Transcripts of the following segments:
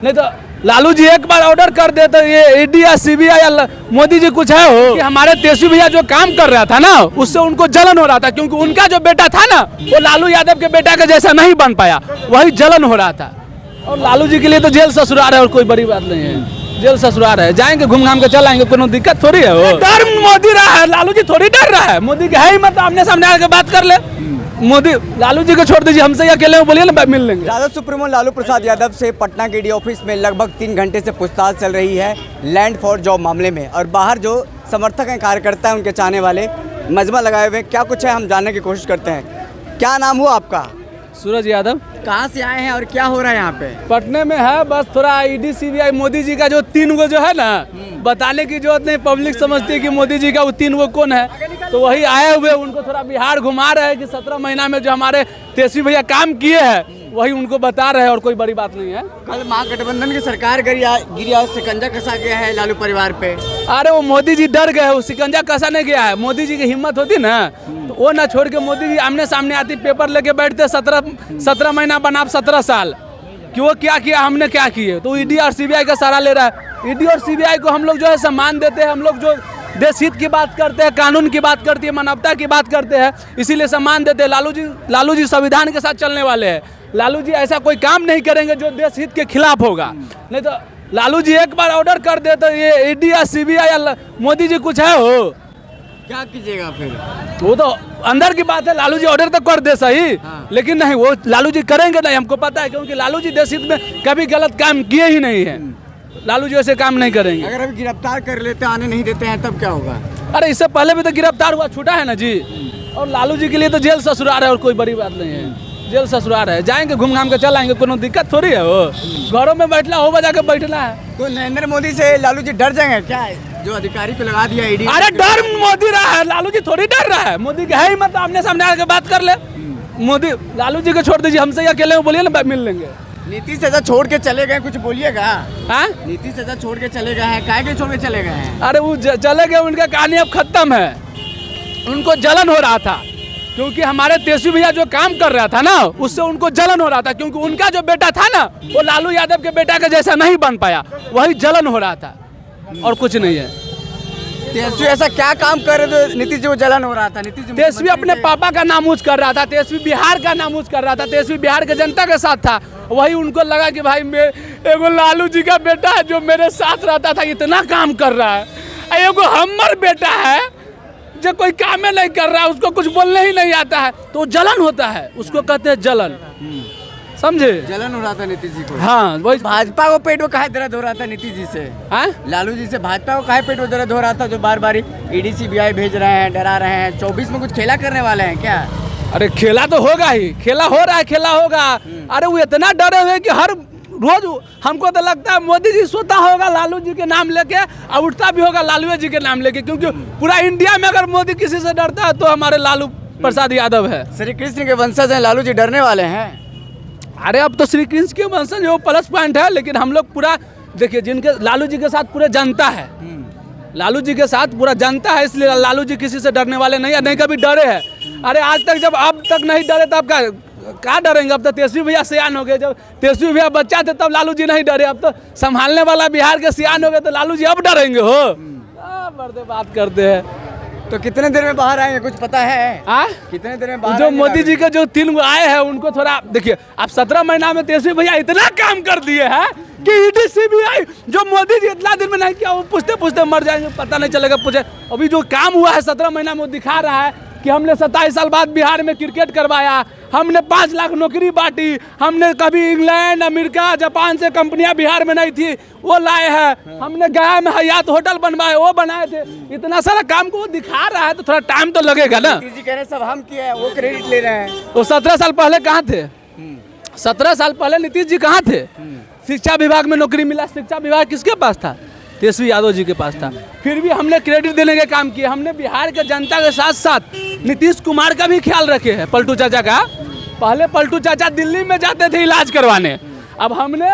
नहीं तो लालू जी एक बार ऑर्डर कर दे तो ये ईडी या सीबीआई या मोदी जी कुछ है हो कि हमारे तेजस्वी भैया जो काम कर रहा था ना उससे उनको जलन हो रहा था, क्योंकि उनका जो बेटा था ना वो लालू यादव के बेटा के जैसा नहीं बन पाया, वही जलन हो रहा था। और लालू जी के लिए तो जेल ससुराल है और कोई बड़ी बात नहीं है, जेल ससुराल है, जाएंगे घूम घाम के चल आएंगे, कोनो दिक्कत थोड़ी है। वो डर मोदी रहा है, लालू जी थोड़ी डर रहा है, मोदी के है ही मत, आमने सामने आके बात कर ले। मोदी लालू जी को छोड़ दीजिए, हमसे ही अकेले बोलिए ना, मिल लेंगे। राजद सुप्रीमो लालू प्रसाद यादव से पटना के ईडी ऑफिस में लगभग 3 घंटे से पूछताछ चल रही है लैंड फॉर जॉब मामले में, और बाहर जो समर्थक हैं, कार्यकर्ता हैं, उनके चाहने वाले मजमा लगाए हुए हैं। क्या कुछ है हम जानने की कोशिश करते हैं। क्या नाम हुआ आपका? सूरज यादव। कहाँ से आए हैं और क्या हो रहा है यहाँ पे? पटने में है, बस थोड़ा ईडी सीबीआई मोदी जी का जो 3 गो जो है ना, बताने की जरूरत नहीं, पब्लिक समझती है कि मोदी जी का वो 3 गो कौन है, तो वही आए हुए उनको थोड़ा बिहार घुमा रहे हैं कि 17 महीना में जो हमारे तेजस्वी भैया काम किए हैं वही उनको बता रहे हैं, और कोई बड़ी बात नहीं है। कल महागठबंधन की सरकार गिरी और शिकंजा कसा गया है लालू परिवार पे। अरे वो मोदी जी डर गए, वो शिकंजा कसा नहीं गया है। मोदी जी की हिम्मत होती ना तो वो ना छोड़ के मोदी जी आमने सामने आती, पेपर लेके बैठते, 17 महीना बना 17 साल कि वो क्या किया, हमने क्या किए। तो ईडी और सीबीआई का सहारा ले रहा है। ईडी और सीबीआई को हम लोग जो है सम्मान देते हैं, हम लोग जो देश हित की बात करते हैं, कानून की बात करती है, मानवता की बात करते हैं, इसीलिए सम्मान देते हैं। लालू जी संविधान के साथ चलने वाले हैं। लालू जी ऐसा कोई काम नहीं करेंगे जो देश हित के खिलाफ होगा। नहीं तो लालू जी एक बार ऑर्डर कर दे तो ये ईडी या सीबीआई या मोदी जी कुछ है हो, क्या कीजिएगा फिर? वो तो अंदर की बात है। लालू जी ऑर्डर तो कर दे सही, लेकिन नहीं, वो लालू जी करेंगे नहीं, हमको पता है, क्योंकि लालू जी देश हित में कभी गलत काम किए ही नहीं है। लालू जी ऐसे काम नहीं करेंगे। अगर अभी गिरफ्तार कर लेते, आने नहीं देते हैं, तब क्या होगा? अरे इससे पहले भी तो गिरफ्तार हुआ, छूटा है ना जी। और लालू जी के लिए तो जेल ससुराल है और कोई बड़ी बात नहीं है, जेल ससुराल है, जाएंगे घूम घाम के चल आएंगे, कोनो दिक्कत थोड़ी है। वो घरों में बैठना हो, बजा के बैठना है। तो नरेंद्र मोदी से लालू जी डर जाएंगे क्या, जो अधिकारी को लगा दिया ईडी? अरे डर मोदी रहा है, लालू जी थोड़ी डर रहा है, मोदी के है ही मत, आमने सामने आके बात कर ले। मोदी लालू जी को छोड़ दीजिए, हमसे ही अकेले बोलिए ना, मिल लेंगे। नीतीश चाचा छोड़ के चले गए, कुछ बोलिएगा। हाँ, नीतीश चाचा छोड़ के चले गए हैं, काहे के छोड़ के चले गए हैं? अरे वो चले गए, उनका कहानी अब खत्म है। उनको जलन हो रहा था, क्योंकि हमारे तेजस्वी भैया जो काम कर रहा था ना उससे उनको जलन हो रहा था, क्योंकि उनका जो बेटा था ना वो लालू यादव के बेटा के जैसा नहीं बन पाया, वही जलन हो रहा था और कुछ नहीं है। तेजस्वी ऐसा क्या काम कर रहे थे नीतीश जी को जलन हो रहा था? तेजस्वी अपने पापा का नामूज कर रहा था, तेजस्वी बिहार का नामूज कर रहा था, तेजस्वी बिहार के जनता के साथ था। वही उनको लगा कि भाई एगो लालू जी का बेटा है जो मेरे साथ रहता था, इतना काम कर रहा है, एगो हमर बेटा है जो कोई काम नहीं कर रहा है, उसको कुछ बोलने ही नहीं आता है, तो जलन होता है, उसको कहते हैं जलन। समझे? जलन हो रहा था नीतीश जी को। हाँ, वही भाजपा को पेट में काहे दर्द हो रहा था नीतीश जी से? हाँ? लालू जी से भाजपा को काहे पेट में दर्द हो रहा था, जो बार बार ईडी सीबीआई भेज रहे हैं, डरा रहे हैं? 24 में कुछ खेला करने वाले हैं क्या? अरे खेला तो होगा ही, खेला हो रहा है, खेला होगा। अरे वो इतना डरे हुए कि हर रोज हमको तो लगता है मोदी जी सोता होगा लालू जी के नाम लेके और उठता भी होगा लालू जी के नाम लेके, क्योंकि पूरा इंडिया में अगर मोदी किसी से डरता है तो हमारे लालू प्रसाद यादव है। श्री कृष्ण के वंशज हैं, लालू जी डरने वाले हैं? अरे अब तो श्री कृष्ण के वंशज वो प्लस पॉइंट है, लेकिन हम लोग पूरा देखिए, जिनके लालू जी के साथ पूरे जनता है, लालू जी के साथ पूरा जनता है, इसलिए लालू जी किसी से डरने वाले नहीं है, नहीं कभी डरे हैं। अरे आज तक जब अब तक नहीं डरे तब क्या डरेंगे? अब तो तेजस्वी भैया सियान हो गए, जब तेजस्वी भैया बच्चा थे तब लालू जी नहीं डरे, अब तो संभालने वाला बिहार के सियान हो गए तो लालू जी अब डरेंगे हो? बड़े बात करते हैं। तो कितने देर में बाहर आएंगे, कुछ पता है? कितने देर में बाहर? जो मोदी जी के जो 3 गो आए हैं उनको थोड़ा देखिए, आप 17 महीना में तेजस्वी भैया इतना काम कर दिए हैं कि ईडी सीबीआई जो मोदी जी इतना दिन में नहीं किया, वो पूछते पूछते मर जाएंगे, पता नहीं चलेगा। पूछे अभी जो काम हुआ है 17 महीना में, वो दिखा रहा है कि हमने 27 साल बाद बिहार में क्रिकेट करवाया, हमने 5 लाख नौकरी बांटी, हमने कभी इंग्लैंड, अमेरिका, जापान से कंपनियां बिहार में नहीं थी वो लाए हैं, हमने गया में हयात होटल बनवाए, वो बनाए थे। इतना सारा काम को वो दिखा रहा है तो थोड़ा टाइम तो लगेगा ना। नीतीश जी कह रहे हैं सब हम किए हैं, वो क्रेडिट ले रहे हैं। वो 17 साल पहले कहाँ थे? 17 साल पहले नीतीश जी कहाँ थे? शिक्षा विभाग में नौकरी मिला, शिक्षा विभाग किसके पास था? तेजस्वी यादव जी के पास था। फिर भी हमने क्रेडिट देने के काम किए, हमने बिहार के जनता के साथ साथ नीतीश कुमार का भी ख्याल रखे है, पलटू चाचा का। पहले पलटू चाचा दिल्ली में जाते थे इलाज करवाने, अब हमने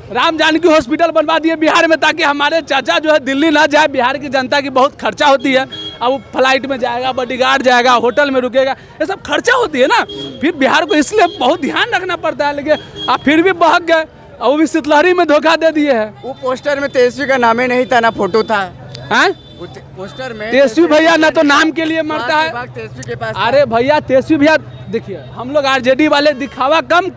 राम जानकी हॉस्पिटल बनवा दिए बिहार में, ताकि हमारे चाचा जो है दिल्ली ना जाए। बिहार की जनता की बहुत खर्चा होती है, अब वो फ्लाइट में जाएगा, बॉडीगार्ड जाएगा, होटल में रुकेगा, ये सब खर्चा होती है ना। फिर बिहार को इसलिए बहुत ध्यान रखना पड़ता है, लेकिन आप फिर भी बहक गए। और वो भी शीतलहरी में धोखा दे दिए हैं। वो पोस्टर में तेजस्वी का नाम ही नहीं था, ना फोटो था। हैं? पोस्टर में तेजस्वी भैया ना तो नाम के लिए मरता है। तेजस्वी के पास अरे भैया तेजस्वी भैया देखिए, हम लोग आरजेडी वाले दिखावा कम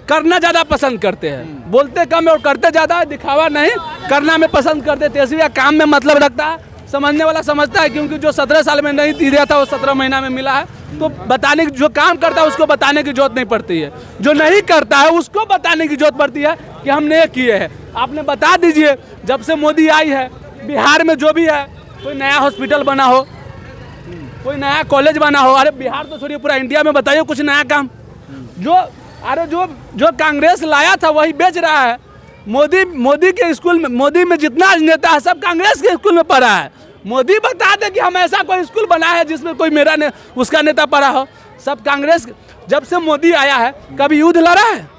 करना ज़्यादा पसंद करते हैं, बोलते कम और करते ज़्यादा है, दिखावा नहीं करना में पसंद करते। तेजस्वी भैया काम में मतलब रखता है, समझने वाला समझता है, क्योंकि जो 17 साल में नहीं दिया था वो 17 महीना में मिला है। तो बताने की, जो काम करता है उसको बताने की जरूरत नहीं पड़ती है, जो नहीं करता है उसको बताने की जरूरत पड़ती है कि हमने ये किए हैं। आपने बता दीजिए, जब से मोदी आई है बिहार में जो भी है, कोई नया हॉस्पिटल बना हो, कोई नया कॉलेज बना हो, अरे बिहार तो छोड़िए पूरा इंडिया में बताइए कुछ नया काम। जो कांग्रेस लाया था वही बेच रहा है। मोदी के स्कूल में, मोदी में जितना नेता है सब कांग्रेस के स्कूल में पढ़ा है। मोदी बता दे कि हम ऐसा कोई स्कूल बनाया है जिसमें कोई उसका नेता पढ़ा हो। सब कांग्रेस, जब से मोदी आया है कभी युद्ध लड़ा है?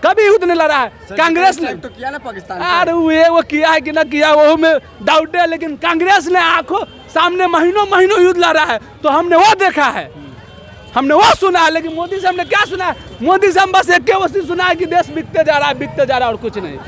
कभी युद्ध नहीं लड़ा है कांग्रेस ने। तो किया ना पाकिस्तान। अरे वो किया है कि ना किया वो में डाउट है, लेकिन कांग्रेस ने आंखों सामने महीनों युद्ध लड़ा है, तो हमने वो देखा है, हमने वो सुना है। लेकिन मोदी से हमने क्या सुना है? मोदी से हम बस एक सुना है कि देश बिकते जा रहा है और कुछ नहीं।